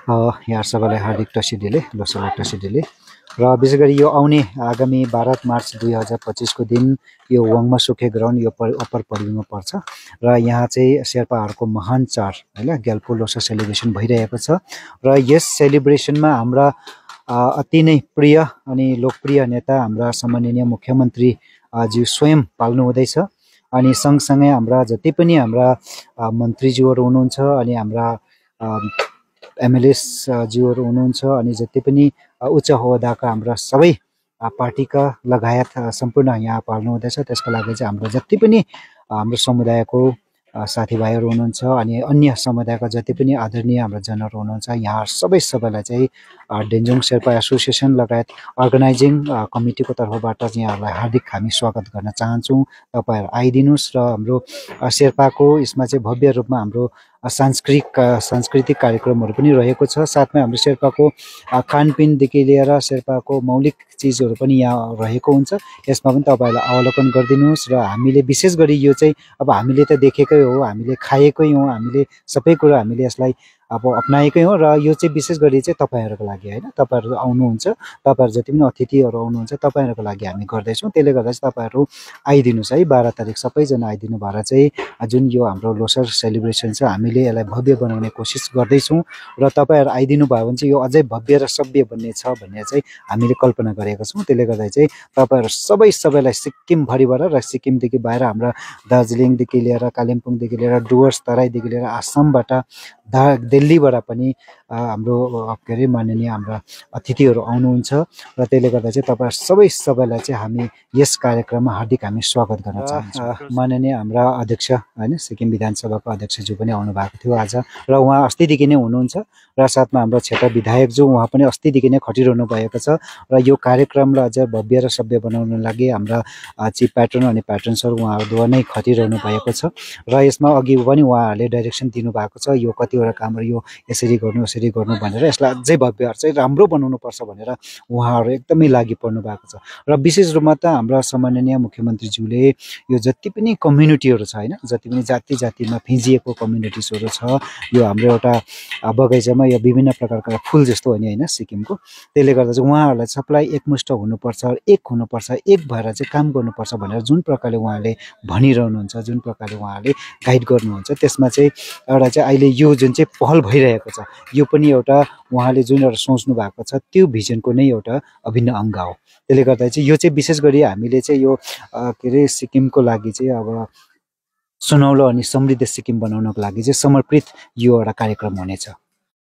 यहाँ सबैलाई हार्दिक टसिडेले लोसर टसिडेले र विशेष गरी यो आउने आगामी 12 मार्च 2025 को दिन यो वाङमा सुखे ग्राउन्ड यो अप्पर परिमा पर्छ र यहाँ चाहिँ शेर्पाहरूको महान चाड हैन ग्याल्पो लोसर सेलिब्रेसन भइरहेको छ र यस सेलिब्रेसनमा हाम्रा अति नै प्रिय अनि लोकप्रिय नेता हाम्रा सम्माननीय मुख्यमन्त्री ज्यू स्वयं पाल्नु हुँदैछ अनि सँगसँगै हाम्रा जति पनि हाम्रा मन्त्रीज्यूहरू हुनुहुन्छ अनि हाम्रा एमएलएस ज्यूहरू हुनुहुन्छ अनि जति पनि उच्च होदाका हाम्रा सबै पार्टीका लगायत सम्पूर्ण यहाँ पाल्नु हुँदैछ त्यसको लागि चाहिँ हाम्रो जति पनि हाम्रो समुदायको साथीभाइहरू हुनुहुन्छ अनि अन्य समुदायका जति पनि आदरणीय हाम्रा जनहरू हुनुहुन्छ यहाँ सबैलाई चाहिँ डेन्जोङ शेर्पा एसोसिएसन लगायत अर्गनाइजिङ कमिटीको तर्फबाट चाहिँ यहाँहरूलाई हार्दिक हामी स्वागत गर्न चाहन्छौँ। तपाईहरु आइदिनुस् र हाम्रो शेर्पाको यसमा चाहिँ भव्य रूपमा हाम्रो सांस्कृतिक कार्यक्रमहरू पनि रहेको छ। साथमा हाम्रो शेर्पाको खानपिनदेखि लिएर शेर्पाको मौलिक चिजहरू पनि यहाँ रहेको हुन्छ। यसमा पनि तपाईहरुले अवलोकन गरिदिनुस् र हामीले विशेष गरी यो चाहिँ अब हामीले त देखेकै हो, हामीले खाएकै हो, हामीले सबै कुरा हामीले यसलाई अब अपनाएकै हो र यो चाहिँ विशेष गरी चाहिँ तपाईहरुको लागि हैन, तपाईहरु आउनुहुन्छ, तपाईहरु जति पनि अतिथिहरु आउनुहुन्छ तपाईहरुको लागि हामी गर्दैछौँ। त्यसले गर्दा चाहिँ तपाईहरु आइदिनुस् है। 12 तारिक सबैजना आइदिनु भएर चाहिँ जुन यो हाम्रो लोसर सेलिब्रेसन छ हामीले यसलाई भव्य बनाउने कोसिस गर्दैछौँ र तपाईहरु आइदिनु भयो भने चाहिँ यो अझै भव्य र सभ्य बन्ने छ भन्ने चाहिँ हामीले कल्पना गरेका छौँ। त्यसले गर्दा चाहिँ तपाईहरु सबैलाई सिक्किम भरिबाट र सिक्किमदेखि बाहिर हाम्रा दार्जिलिङदेखि लिएर कालिम्पोङदेखि लिएर डुवर्स तराईदेखि लिएर आसामबाट दिल्लीबाट पनि हाम्रो के अरे माननीय हाम्रा अतिथिहरू आउनुहुन्छ र त्यसले गर्दा चाहिँ तपाईहरु सबैलाई चाहिँ हामी यस कार्यक्रममा हार्दिक हामी स्वागत गर्न चाहन्छौँ। माननीय हाम्रा अध्यक्ष हैन सिक्किम विधानसभाको अध्यक्षज्यू पनि आउनु भएको थियो आज र उहाँ अस्तिदेखि नै हुनुहुन्छ र साथमा हाम्रो क्षेत्र विधायकज्यू उहाँ पनि अस्तिदेखि नै खटिरहनु भएको छ र यो कार्यक्रमलाई अझ भव्य र सभ्य बनाउन लागि हाम्रा चिफ प्याट्रन अनि प्याट्रन सर उहाँहरूद्वारा नै खटिरहनु भएको छ र यसमा अघि पनि उहाँहरूले डाइरेक्सन दिनु भएको छ यो कतिवटा कामहरू यो यसरी गर्नु भनेर यसलाई अझै भव्य चाहिँ राम्रो बनाउनु पर्छ भनेर उहाँहरू एकदमै लागि पर्नु भएको छ र विशेष रूपमा त हाम्रा सम्माननीय मुख्यमन्त्रीज्यूले यो जति पनि कम्युनिटीहरू छ हैन, जति पनि जातिमा फिजिएको कम्युनिटिजहरू छ यो हाम्रो एउटा बगैँचामा यो विभिन्न प्रकारका फूल जस्तो हो नि हैन सिक्किमको। त्यसले गर्दा चाहिँ उहाँहरूलाई सबलाई एकमुष्ट हुनुपर्छ, एक हुनुपर्छ, एक भएर चाहिँ काम गर्नुपर्छ भनेर जुन प्रकारले उहाँले भनिरहनुहुन्छ, जुन प्रकारले उहाँले गाइड गर्नुहुन्छ त्यसमा चाहिँ एउटा चाहिँ अहिले यो जुन चाहिँ पहल भइरहेको छ यो पनि एउटा उहाँले जुन एउटा सोच्नु भएको छ त्यो भिजनको नै एउटा अभिन्न अंग हो। त्यसले गर्दा चाहिँ यो चाहिँ विशेष गरी हामीले चाहिँ यो के अरे सिक्किमको लागि चाहिँ अब सुनौलो अनि समृद्ध सिक्किम बनाउनको लागि चाहिँ समर्पित यो एउटा कार्यक्रम हुनेछ।